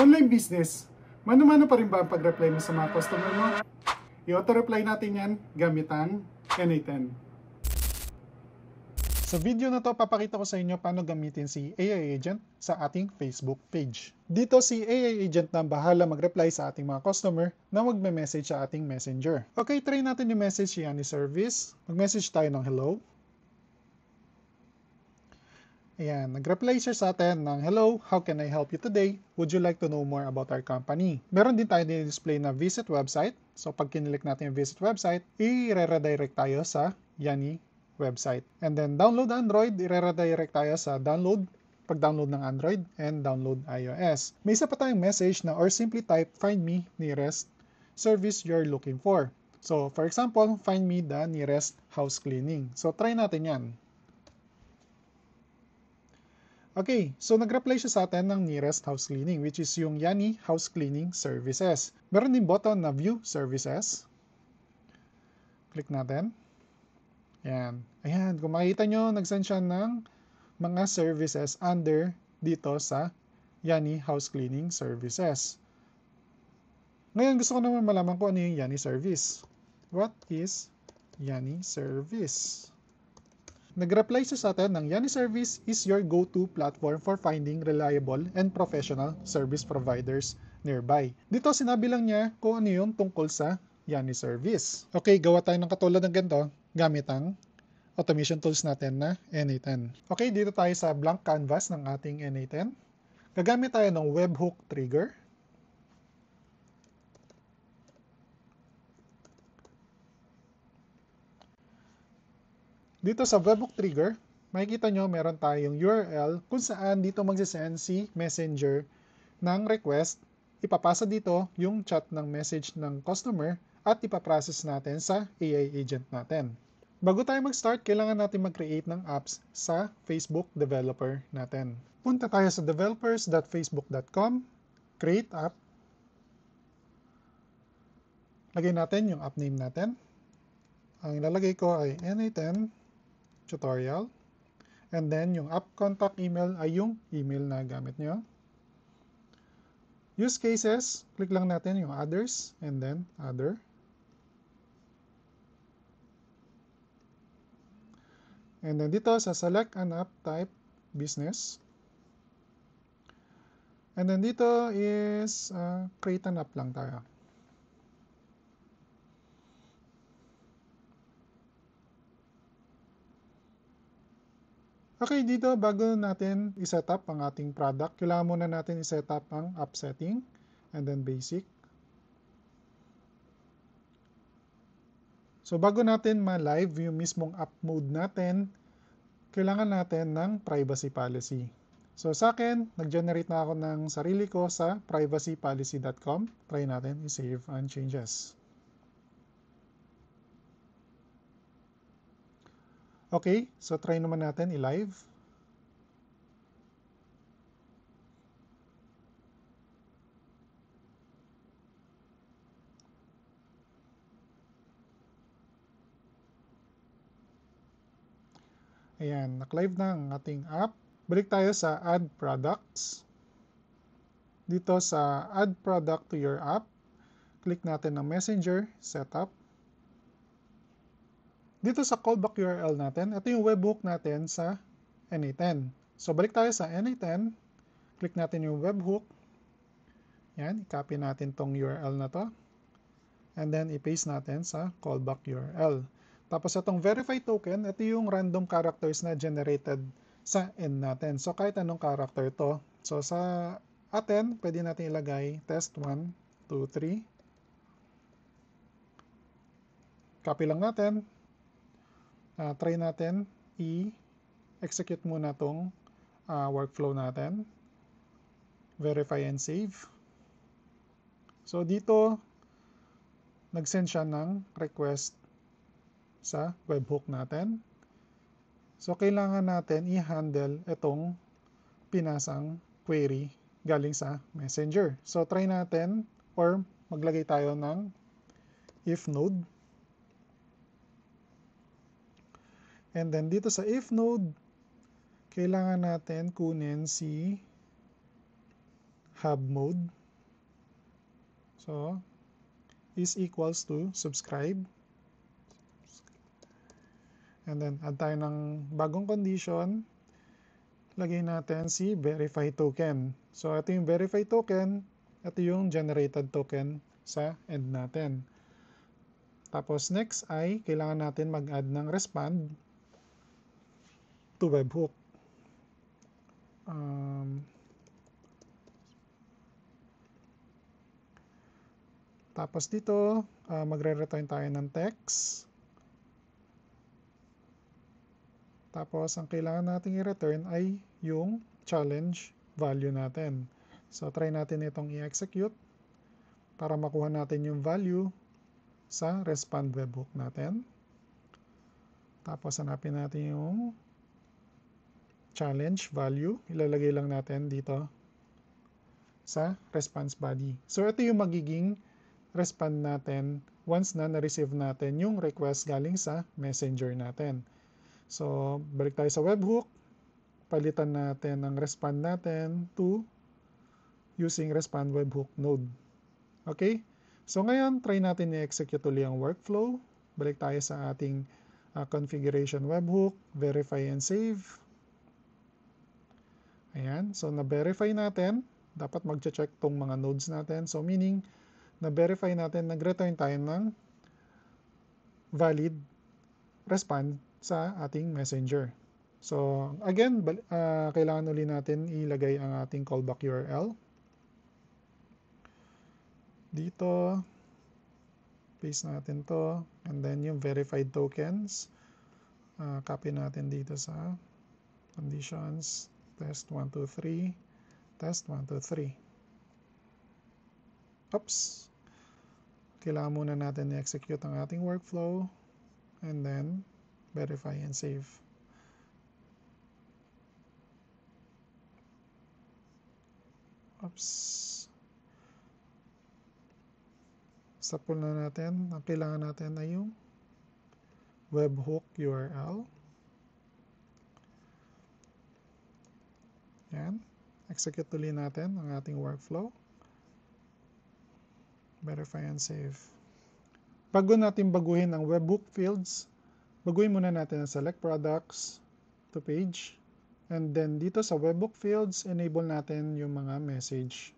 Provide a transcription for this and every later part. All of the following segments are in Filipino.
Online business, mano-mano pa rin ba ang pag-reply mo sa mga customer mo? I-auto-reply natin yan gamit ang N8N. Sa video na to, papakita ko sa inyo paano gamitin si AI Agent sa ating Facebook page. Dito si AI Agent na bahala mag-reply sa ating mga customer na magme-message sa ating messenger. Okay, try natin yung message yan ni service. Mag-message tayo ng hello. Ayan, nag-reply siya sa atin ng, hello, how can I help you today? Would you like to know more about our company? Meron din tayo din-display na visit website. So pag kinilik natin yung visit website, i-redirect tayo sa Yanni website. And then download Android, i-redirect tayo sa download, pag-download ng Android, and download iOS. May isa pa tayong message na or simply type, find me nearest service you're looking for. So for example, find me the nearest house cleaning. So try natin yan. Okay, so nag-reply siya sa atin ng nearest house cleaning, which is yung Yanni House Cleaning Services. Meron din button na View Services. Click natin. Ayan. Ayan, kung makikita nyo, nag-send siya ng mga services under dito sa Yanni House Cleaning Services. Ngayon, gusto ko naman malaman kung ano yung Yanni Service. What is Yanni Service? Nag-reply siya sa atin ng Yanni Service is your go-to platform for finding reliable and professional service providers nearby. Dito sinabi lang niya kung ano yung tungkol sa Yanni Service. Okay, gawa tayo ng katulad ng ganito gamit ang automation tools natin na N8N. Okay, dito tayo sa blank canvas ng ating N8N. Gagamit tayo ng webhook trigger. Dito sa webhook trigger, makikita nyo meron tayong URL kung saan dito magsisend si messenger ng request. Ipapasa dito yung chat ng message ng customer at ipaprocess natin sa AI agent natin. Bago tayo mag-start, kailangan natin mag-create ng apps sa Facebook developer natin. Punta tayo sa developers.facebook.com, create app. Lagay natin yung app name natin. Ang ilalagay ko ay N8N tutorial. And then, yung app contact email ay yung email na gamit nyo. Use cases, click lang natin yung others, and then other. And then dito sa select an app type, business. And then dito is create an app lang tayo. Okay, dito bago natin i-set up ang ating product, kailangan muna natin i-set up ang app setting and then basic. So bago natin ma-live yung mismong app mode natin, kailangan natin ng privacy policy. So sa akin, nag-generate na ako ng sarili ko sa privacypolicy.com. Try natin i-save and changes. Okay, so try naman natin i-live. Ayan, nak-live na ang ating app. Balik tayo sa Add Products. Dito sa Add Product to your app, click natin ang Messenger, Setup. Dito sa callback URL natin, ito yung webhook natin sa N8N. So balik tayo sa N8N, click natin yung webhook. Yan, i-copy natin tong URL na to. And then i-paste natin sa callback URL. Tapos itong verify token, ito yung random characters na generated sa end natin. So kahit anong character to. So sa atin, pwede natin ilagay test 1, 2, 3. Copy lang natin. Try natin i-execute muna tong workflow natin. Verify and save. So dito, nag-send siya ng request sa webhook natin. So kailangan natin i-handle itong pinasang query galing sa messenger. So try natin or maglagay tayo ng if node. And then dito sa if node, kailangan natin kunin si hub mode. So, is equals to subscribe. And then, add tayo ng bagong condition. Lagay natin si verify token. So, ito yung verify token. Ito yung generated token sa end natin. Tapos, next ay kailangan natin mag-add ng respond to webhook. Tapos dito, magre-return tayo ng text. Tapos, ang kailangan natin i-return ay yung challenge value natin. So, try natin itong i-execute para makuha natin yung value sa respond webhook natin. Tapos, hanapin natin yung challenge value. Ilalagay lang natin dito sa response body. So, ito yung magiging respond natin once na na-receive natin yung request galing sa messenger natin. So, balik tayo sa webhook. Palitan natin ang respond natin to using respond webhook node. Okay? So, ngayon, try natin i-execute ulit ang workflow. Balik tayo sa ating configuration webhook, verify and save. Ayan. So, na-verify natin. Dapat mag-check tong mga nodes natin. So, meaning, na-verify natin, nag-return tayo ng valid respond sa ating messenger. So, again, kailangan ulit natin ilagay ang ating callback URL. Dito, paste natin to, and then yung verified tokens, copy natin dito sa conditions, test 1, 2, 3, test 1, 2, 3. Oops! Kailangan muna natin i-execute ang ating workflow, and then verify and save. Oops! Stop na natin. Ang kailangan natin ay yung webhook URL. Yan. Execute ulit natin ang ating workflow. Verify and save. Bago natin baguhin ang webhook fields, baguhin muna natin ang select products to page. And then dito sa webhook fields, enable natin yung mga message.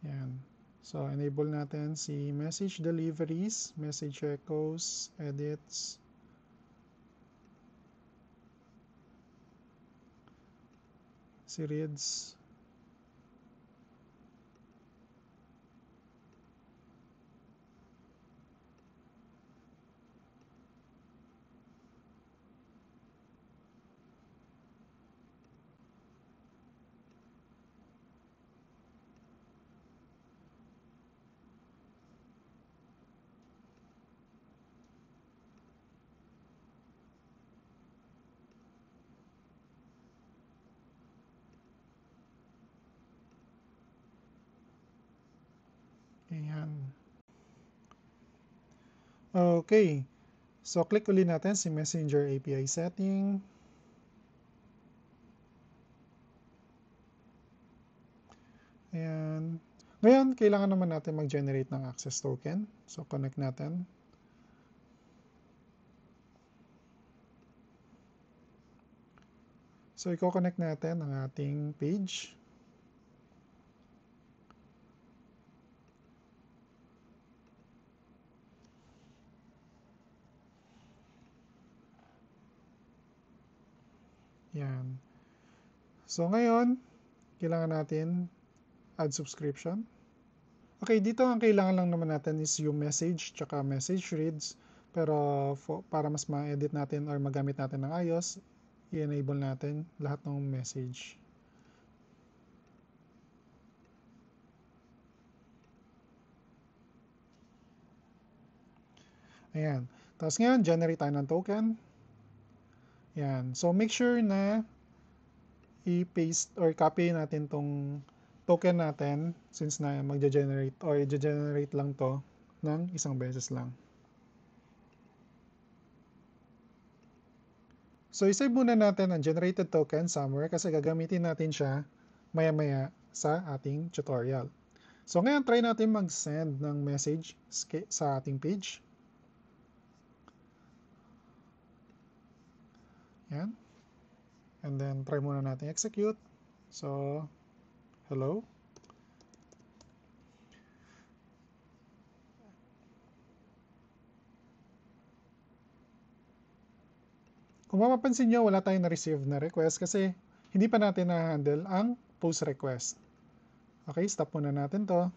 Yan. So, enable natin si message deliveries, message echoes, edits, si reads, ayan. Okay. So, click ulit natin si Messenger API setting. Ayan. Ngayon, kailangan naman natin mag-generate ng access token. So, connect natin. So, i-connect natin ang ating page. Yan. So, ngayon, kailangan natin add subscription. Okay, dito ang kailangan lang naman natin is yung message tsaka message reads. Pero para mas ma-edit natin or magamit natin ng ayos, i-enable natin lahat ng message. Ayan. Tapos ngayon, generate tayo ng token. Ayan. So, make sure na i-paste or copy natin tong token natin since na magja-generate or i-generate lang to ng isang beses lang. So, i-save muna natin ang generated token somewhere kasi gagamitin natin siya maya-maya sa ating tutorial. So ngayon, try natin mag-send ng message sa ating page. Yan. And then, try muna natin execute. So, hello. Kung mapapansin nyo, wala tayong na-receive na request kasi hindi pa natin na-handle ang post request. Okay, stop muna natin to.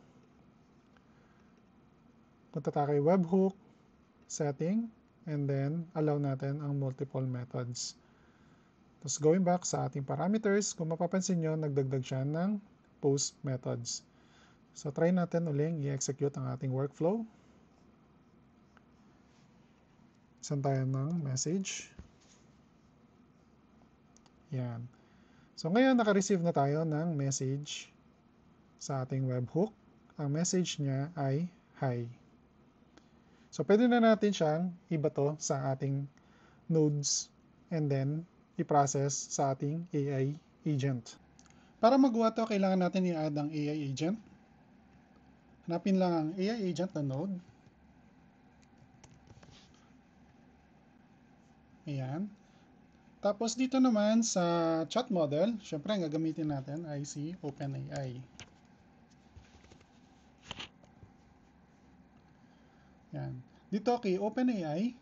Punta tayo kay webhook, setting, and then allow natin ang multiple methods. Tapos going back sa ating parameters, kung mapapansin nyo, nagdagdag siya ng post methods. So try natin uling i-execute ang ating workflow. Send tayo ng message. Yan. So ngayon, naka-receive na tayo ng message sa ating webhook. Ang message niya ay hi. So pwede na natin siyang ibato sa ating nodes and then i-process sa ating AI agent. Para magawa ito, kailangan natin i-add ang AI agent. Hanapin lang ang AI agent na node. Ayan. Tapos dito naman sa chat model, syempre ang gagamitin natin ay si OpenAI. Yan. Dito kay OpenAI,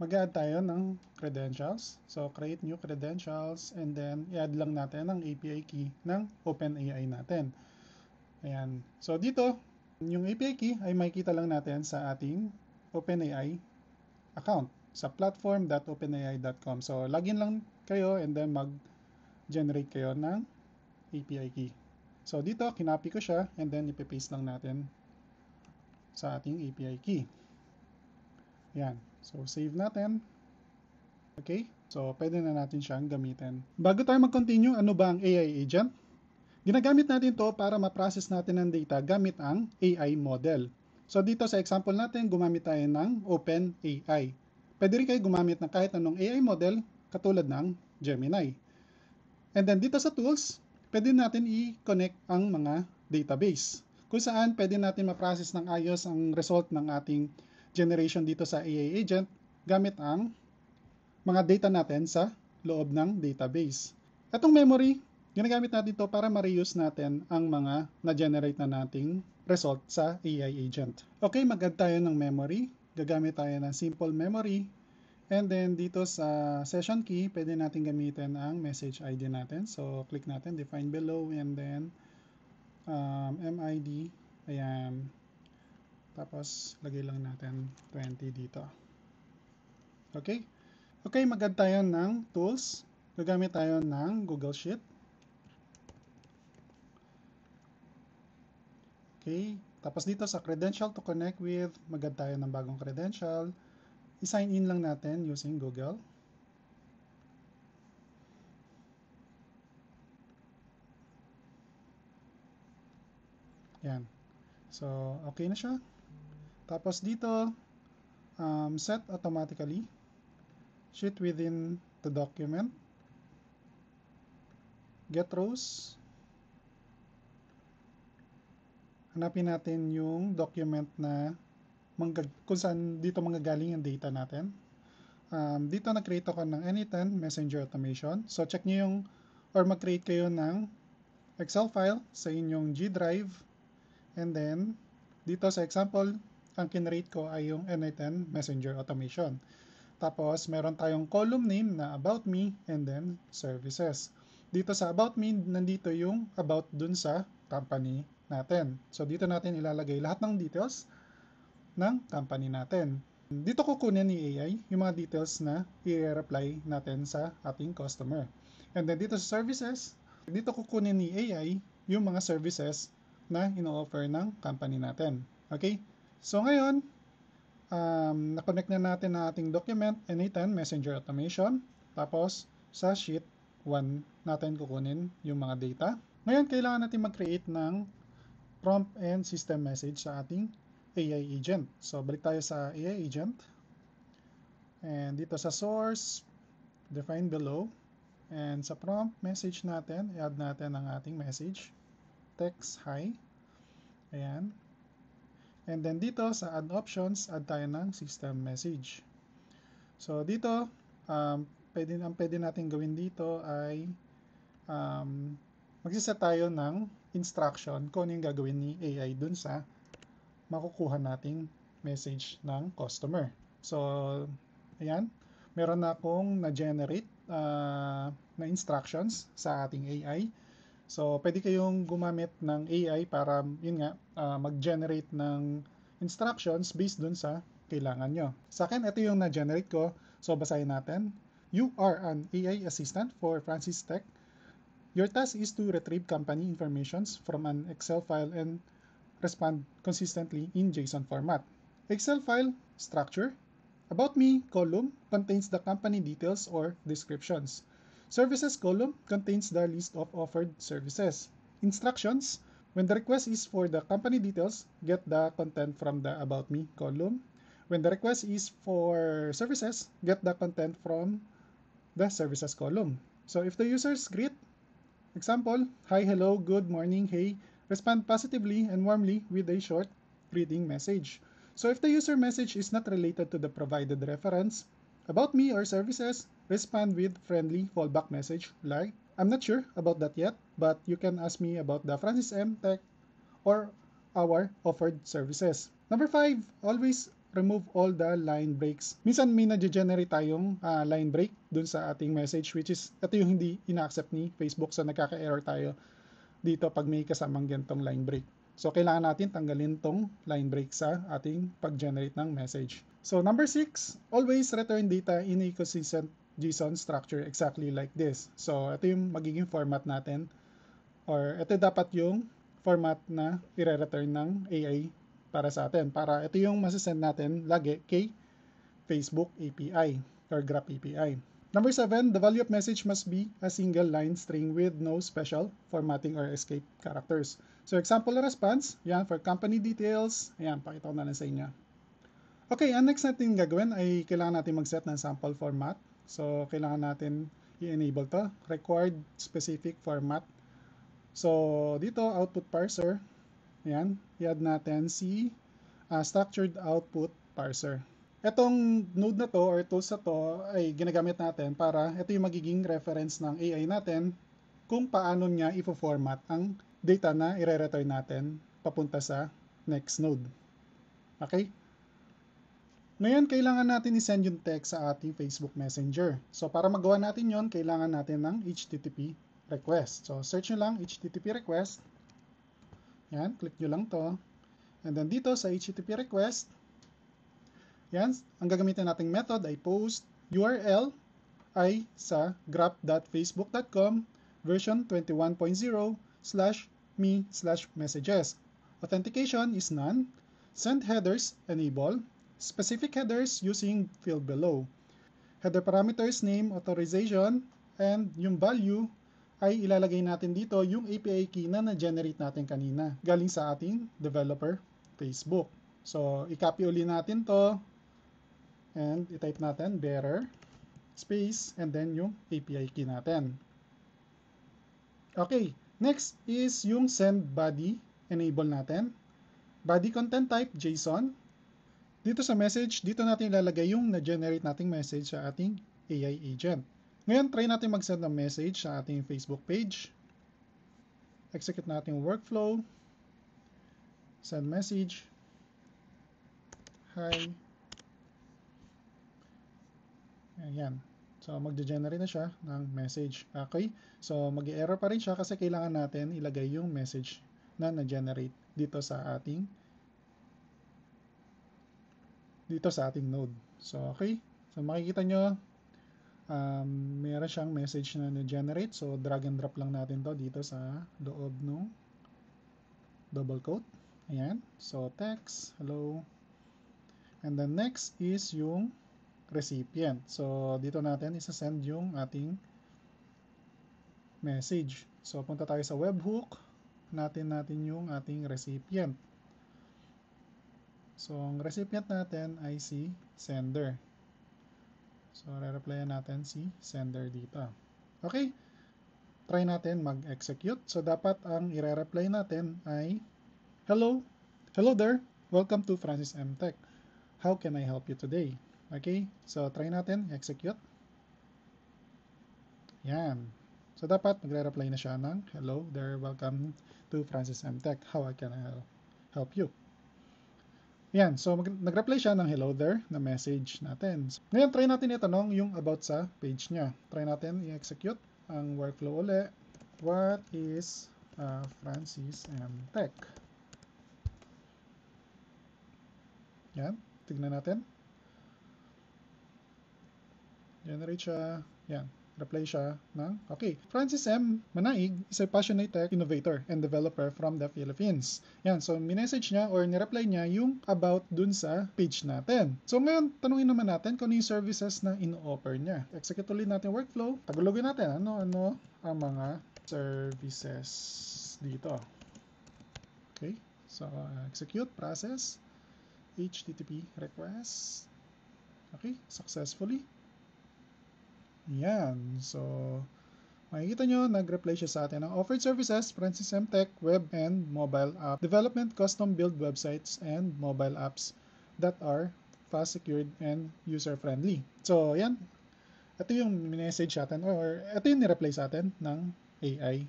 mag-add tayo ng credentials. So create new credentials and then i-add lang natin ang API key ng OpenAI natin. Ayan. So dito, yung API key ay makikita lang natin sa ating OpenAI account sa platform.openai.com. So, login lang kayo and then mag-generate kayo ng API key. So, dito, kinopy ko siya and then ipipaste lang natin sa ating API key. Yan. So, save natin. Okay? So, pwede na natin siyang gamitin. Bago tayo mag-continue, ano ba ang AI agent? Ginagamit natin to para ma-process natin ang data gamit ang AI model. So, dito sa example natin, gumamit tayo ng OpenAI. Pwede rin kayo gumamit ng kahit anong AI model katulad ng Gemini. And then dito sa tools, pwede natin i-connect ang mga database kung saan pwede natin ma-process ng ayos ang result ng ating generation dito sa AI agent gamit ang mga data natin sa loob ng database. Itong memory, ginagamit natin ito para ma-reuse natin ang mga na-generate na nating result sa AI agent. Okay, mag-add tayo ng memory. Gagamit tayo ng simple memory. And then dito sa session key, pwede natin gamitin ang message ID natin. So click natin, define below, and then MID. Ayan. Tapos lagay lang natin 20 dito. Okay? Okay, mag-add tayo ng tools. Gagamit tayo ng Google Sheet. Okay. Tapos dito sa credential to connect with, mag-add tayo ng bagong credential. I-sign in lang natin using Google. Yan. So, okay na siya. Tapos dito, set automatically. Sheet within the document. Get rows. Hanapin natin yung document na kung saan dito manggagaling ang data natin. Dito nag-create ako ng Anyten Messenger Automation. So check nyo yung or mag-create kayo ng Excel file sa inyong G Drive. And then dito sa example, ang kinrate ko ay yung Anyten Messenger Automation. Tapos meron tayong column name na About Me and then Services. Dito sa About Me, nandito yung about dun sa company natin. So dito natin ilalagay lahat ng details ng company natin. Dito kukunin ni AI yung mga details na i-reply natin sa ating customer. And then dito sa services, dito kukunin ni AI yung mga services na ino-offer ng company natin. Okay? So ngayon, na-connect na natin ang ating document, Anyten Messenger Automation. Tapos sa sheet 1 natin kukunin yung mga data. Ngayon, kailangan natin mag-create ng prompt and system message sa ating AI agent. So, balik tayo sa AI agent. And dito sa source, define below. And sa prompt message natin, i-add natin ang ating message. Text hi. Ayan. And then dito sa add options, add tayo ng system message. So dito, ang pwede natin gawin dito ay magsiset tayo ng instruction kung ano yung gagawin ni AI dun sa makukuha nating message ng customer. So, ayan, meron na akong na-generate na instructions sa ating AI. So, pwede kayong gumamit ng AI para, yun nga, mag-generate ng instructions based dun sa kailangan nyo. Sa akin, ito yung na-generate ko. So, basahin natin. You are an AI assistant for Francis Tech. Your task is to retrieve company information from an Excel file and respond consistently in JSON format. Excel file structure. About Me column contains the company details or descriptions. Services column contains the list of offered services. Instructions. When the request is for the company details, get the content from the About Me column. When the request is for services, get the content from the services column. So if the users greet, example, hi, hello, good morning, hey, respond positively and warmly with a short greeting message. So if the user message is not related to the provided reference, about me or services, respond with friendly fallback message like, I'm not sure about that yet, but you can ask me about the Francis M Tech or our offered services. Number 5, always remove all the line breaks. Minsan may na-generate tayong line break dun sa ating message, which is ito yung hindi ina-accept ni Facebook, so nagkaka-error tayo dito pag may kasamang gantong line break. So kailangan natin tanggalin tong line break sa ating pag-generate ng message. So number 6, always return data in a consistent JSON structure exactly like this. So ito yung magiging format natin, or ito dapat yung format na i-return ng AI para sa atin. Para ito yung masasend natin lagi kay Facebook API or Graph API. Number 7, the value of message must be a single line string with no special formatting or escape characters. So example response, yan for company details. Ayan, pakita ko na lang sa inyo. Okay, ang next natin gagawin ay kailangan natin mag-set ng sample format. So kailangan natin i-enable to, required specific format. So dito, output parser, ayan, i-add natin si structured output parser. Etong node na to or tools na to ay ginagamit natin para ito yung magiging reference ng AI natin kung paano niya i-format ang data na i-return natin papunta sa next node. Okay? Ngayon, kailangan natin i-send yung text sa ating Facebook Messenger. So, para magawa natin yon, kailangan natin ng HTTP request. So, search nyo lang HTTP request. Yan, click nyo lang to. And then dito sa HTTP request, yan, ang gagamitin nating method ay post URL ay sa graph.facebook.com version 21.0/me/messages. Authentication is none. Send headers enable. Specific headers using field below. Header parameters, name, authorization, and yung value ay ilalagay natin dito yung API key na na-generate natin kanina galing sa ating developer Facebook. So, i-copy uli natin to and i-type natin bearer space and then yung API key natin. Okay, next is yung send body, enable natin. Body content type JSON. Dito sa message, dito natin ilalagay yung na-generate nating message sa ating AI agent. Ngayon, try natin mag-send ng message sa ating Facebook page. Execute natin yung workflow. Send message. Hi. Ayan. So, mag-generate na siya ng message. Okay? So, mag-error pa rin siya kasi kailangan natin ilagay yung message na na-generate dito sa ating node. So, okay? So, makikita nyo, meron siyang message na na-generate. So, drag and drop lang natin to dito sa loob ng double quote. Ayan. So, text, hello. And then next is yung recipient. So, dito natin isa-send yung ating message. So, punta tayo sa webhook. Natin yung ating recipient. So, ang recipient natin ay si sender. So, re-replyan natin si sender dito. Okay, try natin mag-execute. So dapat ang i-reply natin ay, hello there, welcome to Francis M Tech. How can I help you today? Okay, so try natin execute. Yan. So dapat magre-reply na siya ng, hello there, welcome to Francis M Tech. How can I help you? Yan, so nag-reply siya ng hello there na message natin. Ngayon, try natin itanong yung about sa page niya. Try natin i-execute ang workflow uli. What is Francis M Tech? Yan, tignan natin. Generate siya. Yan, reply siya ng, okay, Francis M. Manaig is a passionate tech innovator and developer from the Philippines. Yan, so minessage niya or nireply niya yung about dun sa page natin. So ngayon, tanungin naman natin kung ano yung services na in-offer niya. Execute ulit natin workflow. Tagalogin natin, ano ang mga services dito. Okay, so execute, process, HTTP request. Okay, successfully. Yan. So, makikita nyo, nag-reply siya sa atin ng offered services, Francis M Tech, web and mobile app development, custom build websites and mobile apps that are fast, secured, and user-friendly. So, yan. Ito yung message sa atin or ito yung nireply sa atin ng AI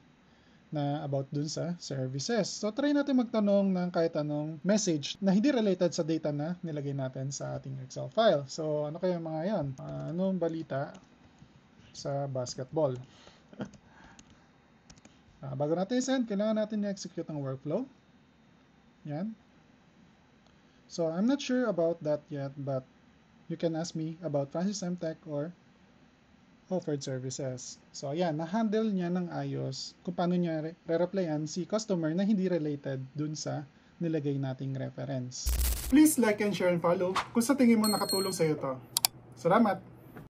na about dun sa services. So, try natin magtanong ng kahit anong message na hindi related sa data na nilagay natin sa ating Excel file. So, ano kaya mga yan? Anong balita sa basketball? Bago natin i-send, kailangan natin i-execute ang workflow. Yan. So, I'm not sure about that yet, but you can ask me about Francis M Tech or offered services. So, ayan, na-handle niya ng ayos kung paano niya re-replyan si customer na hindi related dun sa nilagay nating reference. Please like and share and follow kung sa tingin mo nakatulong sa iyo to. Salamat!